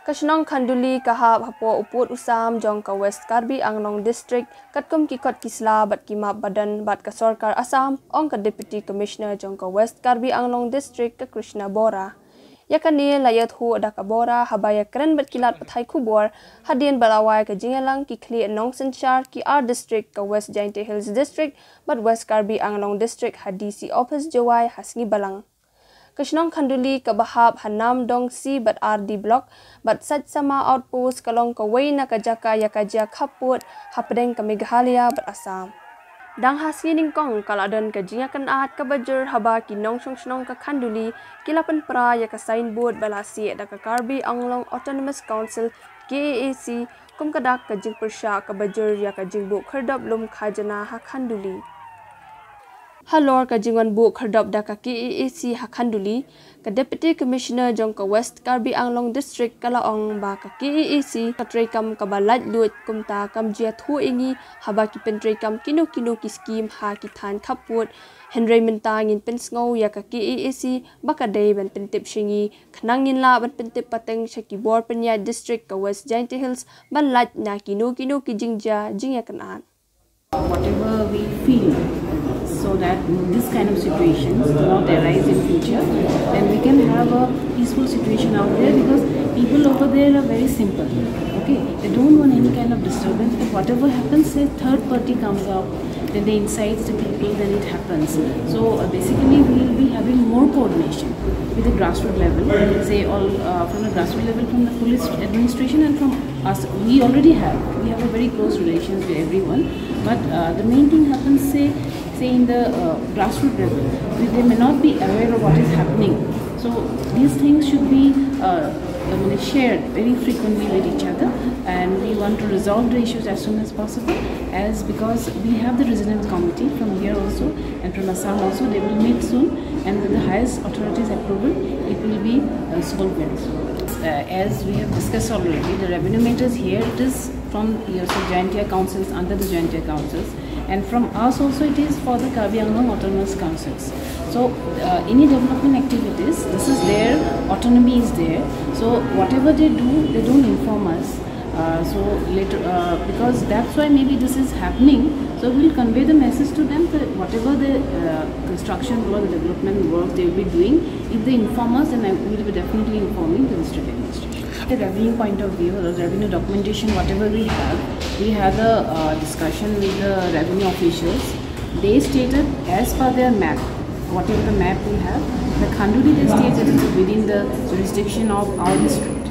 Kashnong Khanduli kahap hapo uput Assam jong ka West Karbi Anglong district katkum ki kot kisla bat ki map badan bat ka sarkar Assam ong ka deputy commissioner jong ka West Karbi Anglong district ka Krishna Bora yakani layat hu ada ka Bora habaya kren bat kilat pathai khubor hadien balawai ka jingalang ki khli nong sanchar ki R district ka West Jainte Hills district bat West Karbi Anglong district ha DC office jawai hasngi balang Kashnong Khanduli ka bahab hanam dong si bat RD block bat sat sama outpost kalong ka way na kajaka yakaja khaput hapdeng ka Meghalaya bat Assam. Dang hasgining kong kaladan ka jingakan at ka bajur haba kinong shnong ka Khanduli kilapan pra ya ka signboard balasi da ka Karbi Anglong Autonomous Council KAAC kum kadak ka jing persya ka bajur ya ka jingbu khardap lum khajana ha Khanduli. Halor ka jingon bu khardap da ka KAAC ha Khanduli ka deputy commissioner jong ka West Karbi Anglong district kalaong ba ka KAAC ka trekam ka balat lut kumta kam jia thu ingi haba ki pentrekam kinu ki scheme ha ki than khaput Henry Mintangin pensngo ya ka KAAC baka day ban pentip shingi khnangin la ban pentip pateng shaki bor penya district ka West Jainte Hills ban lat na kinu ki jingja jingya kanan whatever we feel so that this kind of situations do not arise in future, then we can have a peaceful situation out there because people over there are very simple. Okay, they don't want any kind of disturbance. If whatever happens, say third party comes out, then they incites the people, then it happens. So basically, we will be having more coordination with the grassroots level. Say all from the grassroots level, from the police administration, and from us. We already have. We have a very close relations with everyone. But the main thing happens, say in the grassroots level, they may not be aware of what is happening. So these things should be shared very frequently with each other, and we want to resolve the issues as soon as possible. As because we have the residence committee from here also and from Assam also, they will meet soon, and with the highest authorities' approval, it will be solved very soon. As we have discussed already, the revenue matters here it is from Jaintia councils, under the Jaintia councils, and from us also it is for the Karbi Anglong Autonomous Councils. So any development activities, this is their autonomy is there. So whatever they do, they don't inform us. So later, because that's why maybe this is happening. So we'll convey the message to them that whatever the construction or the development work they will be doing, if they inform us, then we will be definitely informing the district administration. The revenue point of view, the revenue documentation, whatever we had a discussion with the revenue officials. They stated as per their map, whatever the map we have, the Khanduli they stated is within the jurisdiction of our district.